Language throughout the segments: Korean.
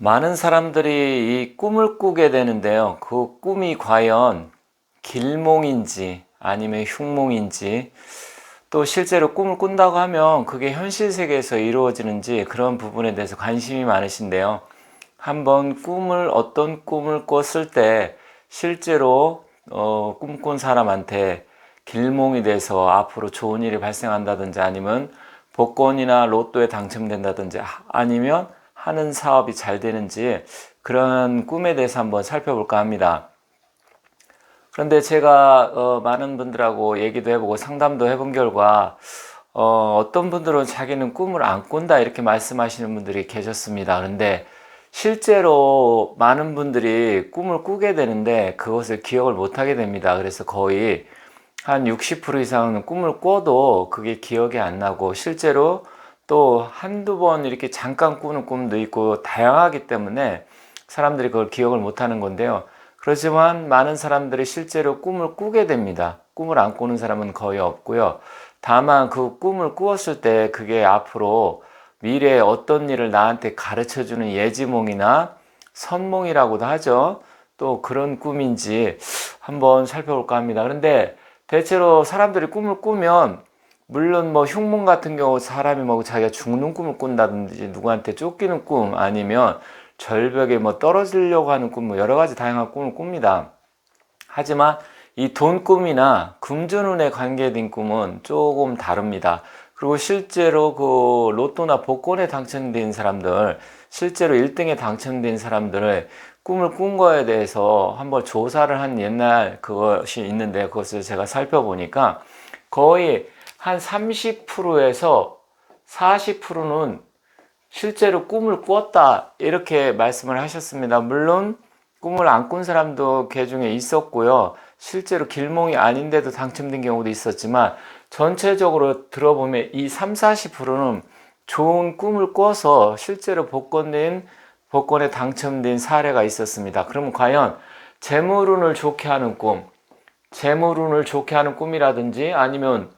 많은 사람들이 이 꿈을 꾸게 되는데요. 그 꿈이 과연 길몽인지 아니면 흉몽인지, 또 실제로 꿈을 꾼다고 하면 그게 현실 세계에서 이루어지는지, 그런 부분에 대해서 관심이 많으신데요. 한번 어떤 꿈을 꿨을 때 실제로 꿈꾼 사람한테 길몽이 돼서 앞으로 좋은 일이 발생한다든지, 아니면 복권이나 로또에 당첨된다든지, 아니면 하는 사업이 잘 되는지, 그런 꿈에 대해서 한번 살펴볼까 합니다. 그런데 제가 많은 분들하고 얘기도 해보고 상담도 해본 결과, 어떤 분들은 자기는 꿈을 안 꾼다 이렇게 말씀하시는 분들이 계셨습니다. 그런데 실제로 많은 분들이 꿈을 꾸게 되는데 그것을 기억을 못 하게 됩니다. 그래서 거의 한 60% 이상은 꿈을 꿔도 그게 기억이 안 나고, 실제로 또 한두 번 이렇게 잠깐 꾸는 꿈도 있고 다양하기 때문에 사람들이 그걸 기억을 못 하는 건데요. 그렇지만 많은 사람들이 실제로 꿈을 꾸게 됩니다. 꿈을 안 꾸는 사람은 거의 없고요. 다만 그 꿈을 꾸었을 때 그게 앞으로 미래에 어떤 일을 나한테 가르쳐 주는 예지몽이나 선몽이라고도 하죠. 또 그런 꿈인지 한번 살펴볼까 합니다. 그런데 대체로 사람들이 꿈을 꾸면, 물론 뭐 흉몽 같은 경우 사람이 뭐 자기가 죽는 꿈을 꾼다든지, 누구한테 쫓기는 꿈, 아니면 절벽에 뭐 떨어지려고 하는 꿈, 뭐 여러 가지 다양한 꿈을 꿉니다. 하지만 이 돈 꿈이나 금전운에 관계된 꿈은 조금 다릅니다. 그리고 실제로 그 로또나 복권에 당첨된 사람들, 실제로 1등에 당첨된 사람들의 꿈을 꾼 거에 대해서 한번 조사를 한 옛날 그것이 있는데, 그것을 제가 살펴보니까 거의 한 30%에서 40%는 실제로 꿈을 꾸었다 이렇게 말씀을 하셨습니다. 물론 꿈을 안 꾼 사람도 그 중에 있었고요. 실제로 길몽이 아닌데도 당첨된 경우도 있었지만, 전체적으로 들어보면 이 3, 40%는 좋은 꿈을 꿔서 실제로 복권에 당첨된 사례가 있었습니다. 그러면 과연 재물운을 좋게 하는 꿈, 재물운을 좋게 하는 꿈이라든지, 아니면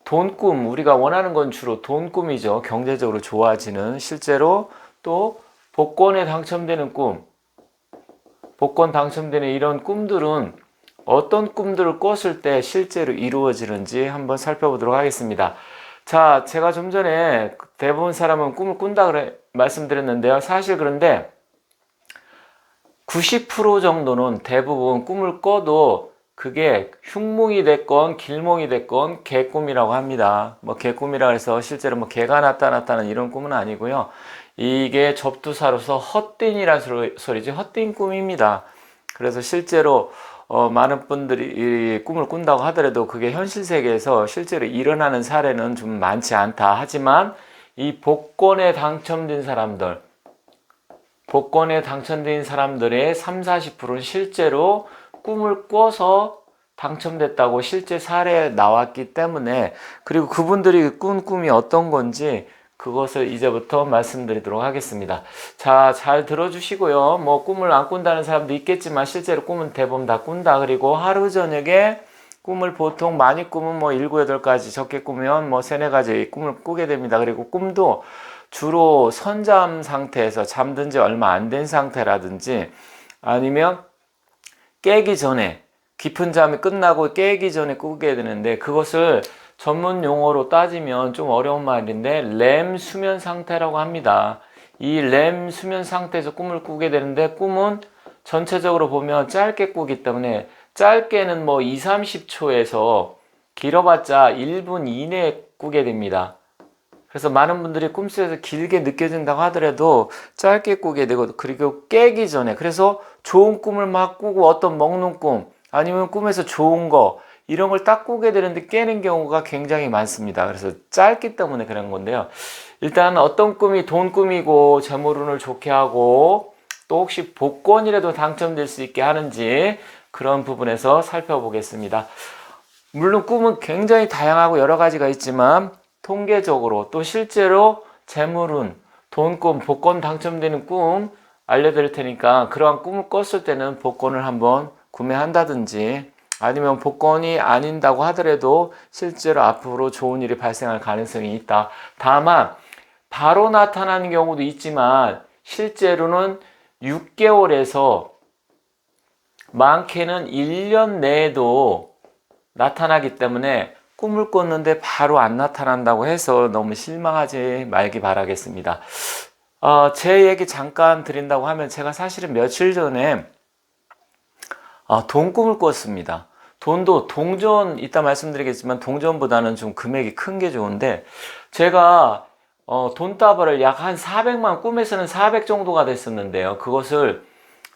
돈 꿈, 우리가 원하는 건 주로 돈 꿈이죠. 경제적으로 좋아지는, 실제로 또 복권에 당첨되는 꿈, 복권 당첨되는 이런 꿈들은 어떤 꿈들을 꿨을 때 실제로 이루어지는지 한번 살펴보도록 하겠습니다. 자, 제가 좀 전에 대부분 사람은 꿈을 꾼다 그래 말씀드렸는데요. 사실 그런데 90% 정도는 대부분 꿈을 꿔도 그게 흉몽이 됐건 길몽이 됐건 개꿈이라고 합니다. 뭐 개꿈이라 해서 실제로 뭐 개가 나타났다는 이런 꿈은 아니고요. 이게 접두사로서 헛된이라는 소리지, 헛된 꿈입니다. 그래서 실제로 많은 분들이 이 꿈을 꾼다고 하더라도 그게 현실 세계에서 실제로 일어나는 사례는 좀 많지 않다. 하지만 이 복권에 당첨된 사람들의 3, 40%는 실제로 꿈을 꿔서 당첨됐다고 실제 사례에 나왔기 때문에, 그리고 그분들이 꾼 꿈이 어떤 건지 그것을 이제부터 말씀드리도록 하겠습니다. 자, 잘 들어주시고요. 뭐 꿈을 안 꾼다는 사람도 있겠지만 실제로 꿈은 대부분 다 꾼다. 그리고 하루 저녁에 꿈을 보통 많이 꾸면 뭐 7, 8가지, 적게 꾸면 뭐 3, 4가지 꿈을 꾸게 됩니다. 그리고 꿈도 주로 선잠 상태에서 잠든 지 얼마 안 된 상태라든지, 아니면 깨기 전에, 깊은 잠이 끝나고 깨기 전에 꾸게 되는데, 그것을 전문 용어로 따지면 좀 어려운 말인데 렘 수면 상태라고 합니다. 이 렘 수면 상태에서 꿈을 꾸게 되는데, 꿈은 전체적으로 보면 짧게 꾸기 때문에, 짧게는 뭐 2, 30초에서 길어봤자 1분 이내에 꾸게 됩니다. 그래서 많은 분들이 꿈속에서 길게 느껴진다고 하더라도 짧게 꾸게 되고, 그리고 깨기 전에, 그래서 좋은 꿈을 막 꾸고 어떤 먹는 꿈, 아니면 꿈에서 좋은 거, 이런 걸 딱 꾸게 되는데 깨는 경우가 굉장히 많습니다. 그래서 짧기 때문에 그런 건데요. 일단 어떤 꿈이 돈 꿈이고 재물운을 좋게 하고 또 혹시 복권이라도 당첨될 수 있게 하는지, 그런 부분에서 살펴보겠습니다. 물론 꿈은 굉장히 다양하고 여러 가지가 있지만, 통계적으로 또 실제로 재물운, 돈꿈, 복권 당첨되는 꿈 알려드릴 테니까, 그러한 꿈을 꿨을 때는 복권을 한번 구매한다든지, 아니면 복권이 아닌다고 하더라도 실제로 앞으로 좋은 일이 발생할 가능성이 있다. 다만 바로 나타나는 경우도 있지만 실제로는 6개월에서 많게는 1년 내에도 나타나기 때문에 꿈을 꿨는데 바로 안 나타난다고 해서 너무 실망하지 말기 바라겠습니다. 제 얘기 잠깐 드린다고 하면 제가 사실은 며칠 전에 돈 꿈을 꿨습니다. 돈도 동전, 이따 말씀드리겠지만 동전보다는 좀 금액이 큰 게 좋은데, 제가 돈다발을 약 한 400만, 꿈에서는 400 정도가 됐었는데요. 그것을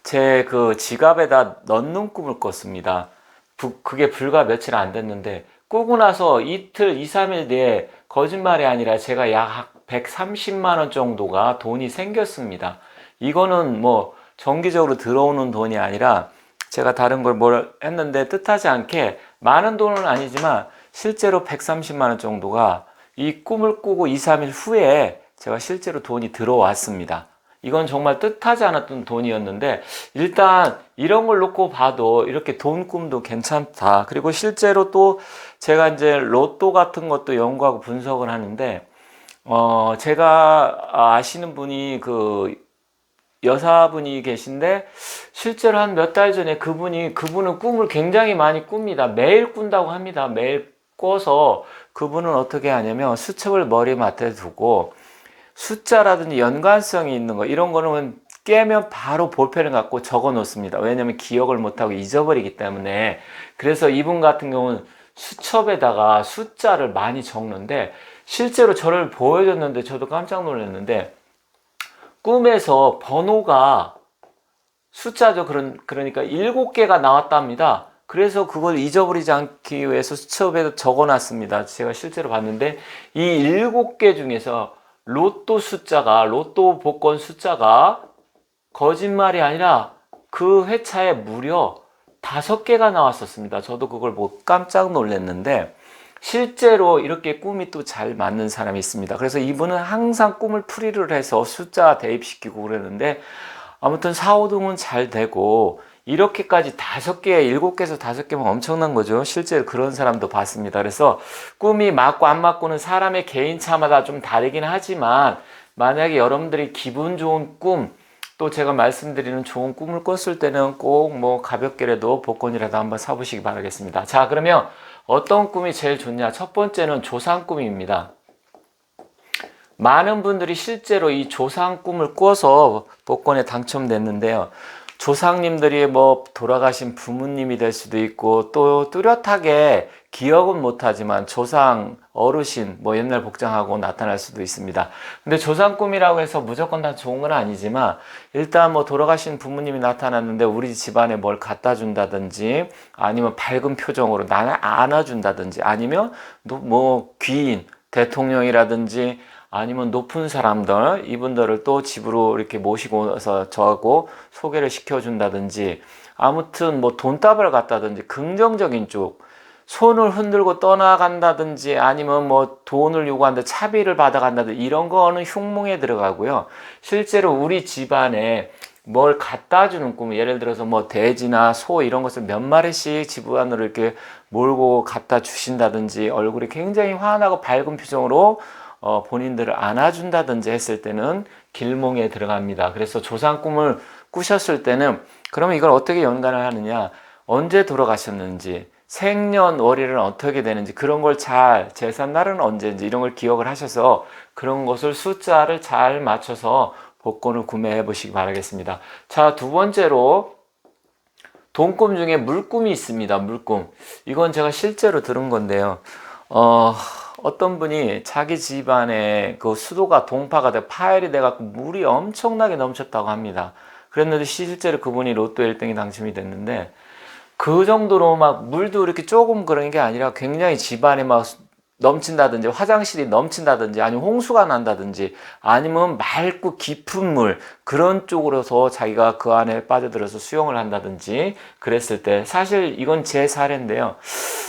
제 그 지갑에다 넣는 꿈을 꿨습니다. 그게 불과 며칠 안 됐는데, 꾸고 나서 이틀, 2, 3일 뒤에 거짓말이 아니라 제가 약 130만 원 정도가 돈이 생겼습니다. 이거는 뭐 정기적으로 들어오는 돈이 아니라 제가 다른 걸 뭘 했는데 뜻하지 않게 많은 돈은 아니지만 실제로 130만 원 정도가 이 꿈을 꾸고 2, 3일 후에 제가 실제로 돈이 들어왔습니다. 이건 정말 뜻하지 않았던 돈이었는데, 일단 이런 걸 놓고 봐도 이렇게 돈 꿈도 괜찮다. 그리고 실제로 또 제가 이제 로또 같은 것도 연구하고 분석을 하는데, 제가 아시는 분이 그 여사분이 계신데, 실제로 한 몇 달 전에 그분은 꿈을 굉장히 많이 꿉니다. 매일 꾼다고 합니다. 매일 꿔서 그분은 어떻게 하냐면 수첩을 머리맡에 두고 숫자라든지 연관성이 있는 거, 이런 거는 깨면 바로 볼펜을 갖고 적어 놓습니다. 왜냐면 기억을 못하고 잊어버리기 때문에. 그래서 이분 같은 경우는 수첩에다가 숫자를 많이 적는데, 실제로 저를 보여줬는데 저도 깜짝 놀랐는데, 꿈에서 번호가 숫자죠. 그러니까 7개가 나왔답니다. 그래서 그걸 잊어버리지 않기 위해서 수첩에 적어놨습니다. 제가 실제로 봤는데 이 7개 중에서 로또 복권 숫자가 거짓말이 아니라 그 회차에 무려 5개가 나왔었습니다. 저도 그걸 보고 깜짝 놀랐는데, 실제로 이렇게 꿈이 또 잘 맞는 사람이 있습니다. 그래서 이분은 항상 꿈을 풀이를 해서 숫자 대입시키고 그러는데, 아무튼 4, 5등은 잘 되고, 이렇게까지 5개, 7개에서 5개면 엄청난 거죠. 실제로 그런 사람도 봤습니다. 그래서 꿈이 맞고 안 맞고는 사람의 개인차마다 좀 다르긴 하지만, 만약에 여러분들이 기분 좋은 꿈, 또 제가 말씀드리는 좋은 꿈을 꿨을 때는 꼭 뭐 가볍게라도 복권이라도 한번 사보시기 바라겠습니다. 자, 그러면 어떤 꿈이 제일 좋냐? 첫 번째는 조상 꿈입니다. 많은 분들이 실제로 이 조상 꿈을 꿔서 복권에 당첨됐는데요. 조상님들이 뭐 돌아가신 부모님이 될 수도 있고, 또 뚜렷하게 기억은 못하지만 조상, 어르신, 뭐 옛날 복장하고 나타날 수도 있습니다. 근데 조상 꿈이라고 해서 무조건 다 좋은 건 아니지만, 일단 뭐 돌아가신 부모님이 나타났는데 우리 집안에 뭘 갖다 준다든지, 아니면 밝은 표정으로 나를 안아준다든지, 아니면 뭐 귀인, 대통령이라든지, 아니면 높은 사람들, 이분들을 또 집으로 이렇게 모시고 와서 저하고 소개를 시켜준다든지, 아무튼 뭐 돈다발 갖다든지 긍정적인 쪽, 손을 흔들고 떠나간다든지, 아니면 뭐 돈을 요구하는데 차비를 받아간다든지, 이런 거는 흉몽에 들어가고요. 실제로 우리 집안에 뭘 갖다 주는 꿈, 예를 들어서 뭐 돼지나 소 이런 것을 몇 마리씩 집 안으로 이렇게 몰고 갖다 주신다든지, 얼굴이 굉장히 환하고 밝은 표정으로 본인들을 안아준다든지 했을 때는 길몽에 들어갑니다. 그래서 조상 꿈을 꾸셨을 때는, 그러면 이걸 어떻게 연관을 하느냐, 언제 돌아가셨는지, 생년월일은 어떻게 되는지, 그런 걸 잘, 제삿날은 언제인지 이런 걸 기억을 하셔서 그런 것을 숫자를 잘 맞춰서 복권을 구매해 보시기 바라겠습니다. 자, 두 번째로 돈꿈 중에 물꿈이 있습니다. 물꿈. 이건 제가 실제로 들은 건데요. 어떤 분이 자기 집안에 그 수도가 동파가 돼 파열이 돼갖고 물이 엄청나게 넘쳤다고 합니다. 그랬는데 실제로 그분이 로또 1등이 당첨이 됐는데, 그 정도로 막 물도 이렇게 조금 그런 게 아니라 굉장히 집안에 막 넘친다든지, 화장실이 넘친다든지, 아니면 홍수가 난다든지, 아니면 맑고 깊은 물, 그런 쪽으로서 자기가 그 안에 빠져들어서 수영을 한다든지 그랬을 때, 사실 이건 제 사례인데요.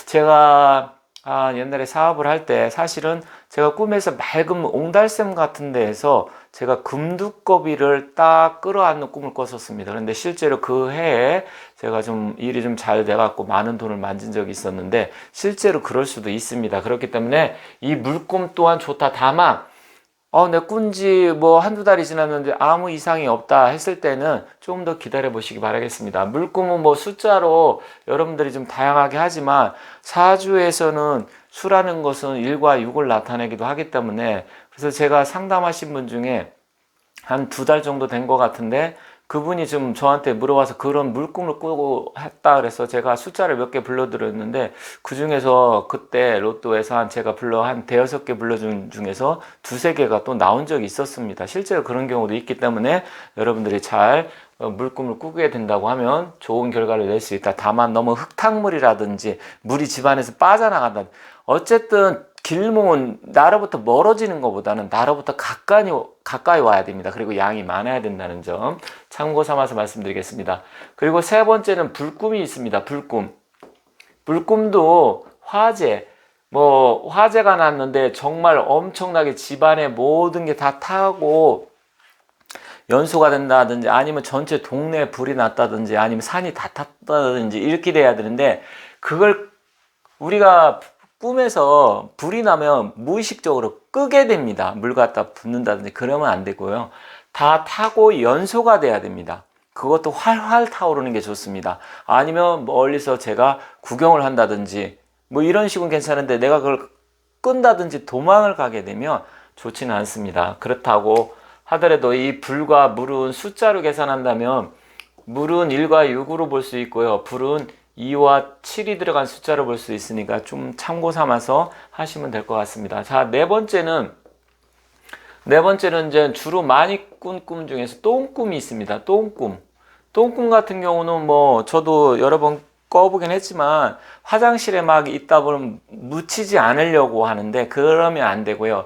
제가 옛날에 사업을 할 때 사실은 제가 꿈에서 맑은 옹달샘 같은 데에서 제가 금두꺼비를 딱 끌어안는 꿈을 꿨었습니다. 그런데 실제로 그 해에 제가 좀 일이 좀 잘 돼갖고 많은 돈을 만진 적이 있었는데, 실제로 그럴 수도 있습니다. 그렇기 때문에 이 물꿈 또한 좋다. 다만 내 꾼지 뭐 한두 달이 지났는데 아무 이상이 없다 했을 때는 좀 더 기다려 보시기 바라겠습니다. 물꿈은 뭐 숫자로 여러분들이 좀 다양하게 하지만 사주에서는 수라는 것은 1과 6을 나타내기도 하기 때문에, 그래서 제가 상담하신 분 중에 한 2달 정도 된 것 같은데 그분이 좀 저한테 물어봐서 그런 물꿈을 꾸고 했다 그래서 제가 숫자를 몇 개 불러드렸는데, 그 중에서 그때 로또에서 제가 한 대여섯 개 불러준 중에서 2~3개가 또 나온 적이 있었습니다. 실제로 그런 경우도 있기 때문에 여러분들이 잘 물꿈을 꾸게 된다고 하면 좋은 결과를 낼 수 있다. 다만 너무 흙탕물이라든지 물이 집안에서 빠져나간다, 어쨌든 길몽은 나로부터 멀어지는 것보다는 나로부터 가까이 와야 됩니다. 그리고 양이 많아야 된다는 점 참고 삼아서 말씀드리겠습니다. 그리고 세 번째는 불꿈이 있습니다. 불꿈도 화재가 났는데 정말 엄청나게 집안의 모든 게 다 타고 연소가 된다든지, 아니면 전체 동네에 불이 났다든지, 아니면 산이 다 탔다든지 이렇게 돼야 되는데, 그걸 우리가 꿈에서 불이 나면 무의식적으로 끄게 됩니다. 물 갖다 붓는다든지 그러면 안 되고요. 다 타고 연소가 돼야 됩니다. 그것도 활활 타오르는 게 좋습니다. 아니면 멀리서 제가 구경을 한다든지 뭐 이런 식은 괜찮은데, 내가 그걸 끈다든지 도망을 가게 되면 좋지는 않습니다. 그렇다고 하더라도 이 불과 물은 숫자로 계산한다면 물은 1과 6으로 볼 수 있고요. 불은 2와 7이 들어간 숫자로 볼 수 있으니까 좀 참고 삼아서 하시면 될 것 같습니다. 자, 네 번째는 이제 주로 많이 꾼 꿈 중에서 똥꿈이 있습니다. 똥꿈 같은 경우는 뭐 저도 여러 번 꿔보긴 했지만 화장실에 막 있다 보면 묻히지 않으려고 하는데 그러면 안 되고요.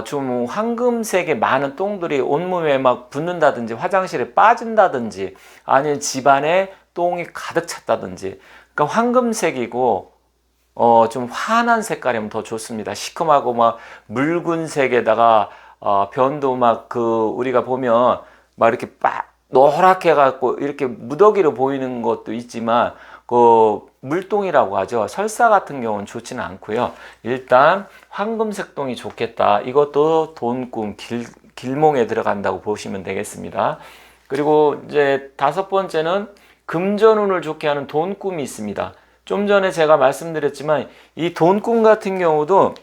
좀 황금색의 많은 똥들이 온몸에 막 붙는다든지, 화장실에 빠진다든지, 아니면 집안에 똥이 가득 찼다든지, 그러니까 황금색이고 좀 환한 색깔이면 더 좋습니다. 시큼하고 막 묽은색에다가 변도 막 우리가 보면 막 이렇게 노랗게 해갖고 이렇게 무더기로 보이는 것도 있지만 물똥이라고 하죠. 설사 같은 경우는 좋지는 않고요. 일단 황금색 똥이 좋겠다. 이것도 돈꿈, 길몽에 들어간다고 보시면 되겠습니다. 그리고 이제 5번째는 금전운을 좋게 하는 돈꿈이 있습니다. 좀 전에 제가 말씀드렸지만 이 돈꿈 같은 경우도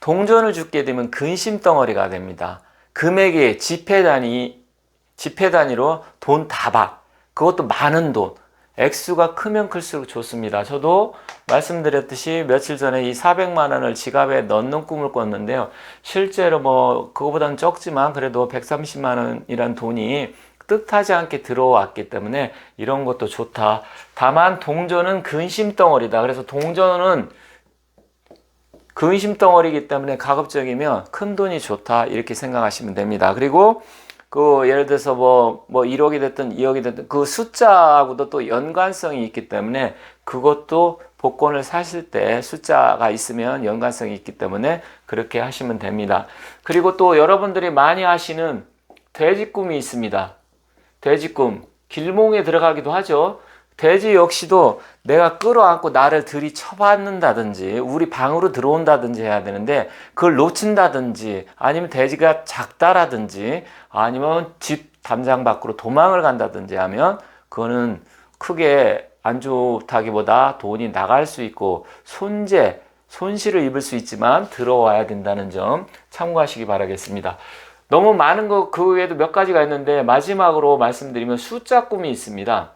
동전을 줍게 되면 근심덩어리가 됩니다. 금액이 지폐 단위로 돈 다박, 그것도 많은 돈, 액수가 크면 클수록 좋습니다. 저도 말씀드렸듯이 며칠 전에 이 400만 원을 지갑에 넣는 꿈을 꿨는데요. 실제로 뭐 그거보다는 적지만 그래도 130만 원이란 돈이 뜻하지 않게 들어왔기 때문에 이런 것도 좋다. 다만 동전은 근심덩어리다. 그래서 동전은 근심덩어리이기 때문에 가급적이면 큰 돈이 좋다, 이렇게 생각하시면 됩니다. 그리고 예를 들어서 뭐 1억이 됐든 2억이 됐든 그 숫자하고도 또 연관성이 있기 때문에 그것도 복권을 사실 때 숫자가 있으면 연관성이 있기 때문에 그렇게 하시면 됩니다. 그리고 또 여러분들이 많이 하시는 돼지꿈이 있습니다. 돼지꿈, 길몽에 들어가기도 하죠. 돼지 역시도 내가 끌어안고 나를 들이쳐받는다든지 우리 방으로 들어온다든지 해야 되는데 그걸 놓친다든지, 아니면 돼지가 작다라든지, 아니면 집 담장 밖으로 도망을 간다든지 하면 그거는 크게 안 좋다기보다 돈이 나갈 수 있고 손실을 입을 수 있지만 들어와야 된다는 점 참고하시기 바라겠습니다. 너무 많은 거 그 외에도 몇 가지가 있는데 마지막으로 말씀드리면 숫자 꿈이 있습니다.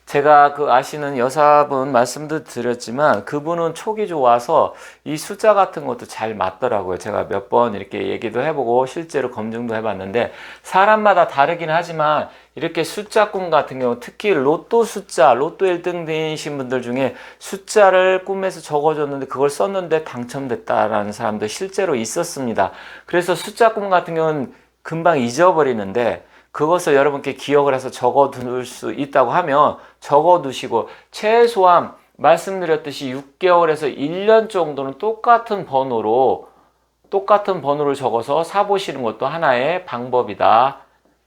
제가 아시는 여사분 말씀도 드렸지만 그분은 촉이 좋아서 이 숫자 같은 것도 잘 맞더라고요. 제가 몇 번 이렇게 얘기도 해보고 실제로 검증도 해봤는데 사람마다 다르긴 하지만 이렇게 숫자 꿈 같은 경우, 특히 로또 1등 되신 분들 중에 숫자를 꿈에서 적어줬는데 그걸 썼는데 당첨됐다라는 사람도 실제로 있었습니다. 그래서 숫자 꿈 같은 경우는 금방 잊어버리는데 그것을 여러분께 기억을 해서 적어둘 수 있다고 하면 적어두시고, 최소한 말씀드렸듯이 6개월에서 1년 정도는 똑같은 번호를 적어서 사보시는 것도 하나의 방법이다.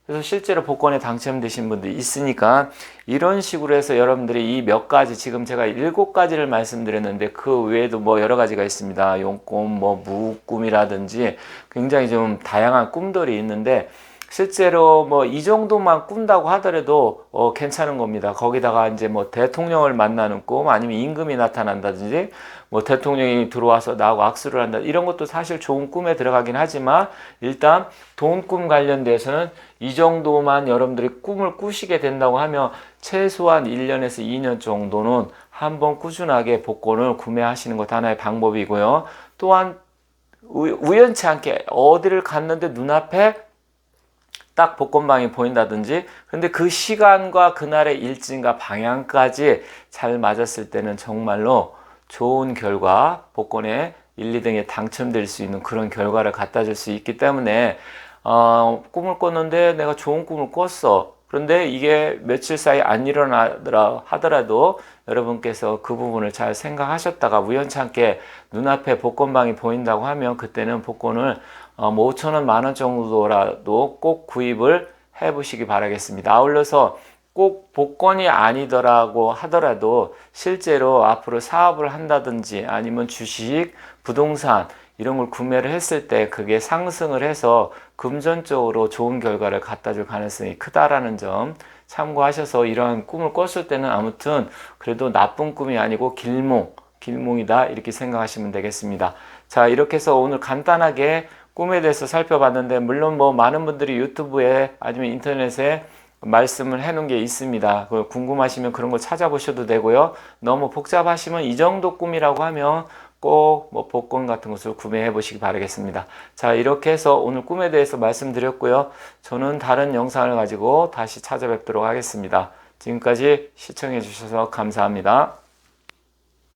그래서 실제로 복권에 당첨되신 분도 있으니까 이런 식으로 해서 여러분들이 이 몇 가지, 지금 제가 7가지를 말씀드렸는데 그 외에도 뭐 여러 가지가 있습니다. 용꿈, 뭐 무꿈이라든지 굉장히 좀 다양한 꿈들이 있는데 실제로 뭐 이 정도만 꾼다고 하더라도 괜찮은 겁니다. 거기다가 이제 뭐 대통령을 만나는 꿈, 아니면 임금이 나타난다든지 뭐 대통령이 들어와서 나하고 악수를 한다, 이런 것도 사실 좋은 꿈에 들어가긴 하지만 일단 돈 꿈 관련돼서는 이 정도만 여러분들이 꿈을 꾸시게 된다고 하면 최소한 1년에서 2년 정도는 한번 꾸준하게 복권을 구매하시는 것 하나의 방법이고요. 또한 우연치 않게 어디를 갔는데 눈앞에 딱 복권방이 보인다든지, 근데 그 시간과 그날의 일진과 방향까지 잘 맞았을 때는 정말로 좋은 결과, 복권에 1, 2등에 당첨될 수 있는 그런 결과를 갖다 줄 수 있기 때문에 꿈을 꿨는데 내가 좋은 꿈을 꿨어. 그런데 이게 며칠 사이 안 일어나더라 하더라도 여러분께서 그 부분을 잘 생각하셨다가 우연찮게 눈앞에 복권방이 보인다고 하면 그때는 복권을 뭐 5,000원, 만원 정도라도 꼭 구입을 해 보시기 바라겠습니다. 아울러서 꼭 복권이 아니더라고 하더라도 실제로 앞으로 사업을 한다든지 아니면 주식, 부동산 이런 걸 구매를 했을 때 그게 상승을 해서 금전적으로 좋은 결과를 갖다 줄 가능성이 크다라는 점 참고하셔서 이러한 꿈을 꿨을 때는 아무튼 그래도 나쁜 꿈이 아니고 길몽이다 이렇게 생각하시면 되겠습니다. 자, 이렇게 해서 오늘 간단하게 꿈에 대해서 살펴봤는데, 물론 뭐 많은 분들이 유튜브에 아니면 인터넷에 말씀을 해놓은 게 있습니다. 궁금하시면 그런 거 찾아보셔도 되고요. 너무 복잡하시면 이 정도 꿈이라고 하면 꼭 뭐 복권 같은 것을 구매해 보시기 바라겠습니다. 자, 이렇게 해서 오늘 꿈에 대해서 말씀드렸고요. 저는 다른 영상을 가지고 다시 찾아뵙도록 하겠습니다. 지금까지 시청해 주셔서 감사합니다.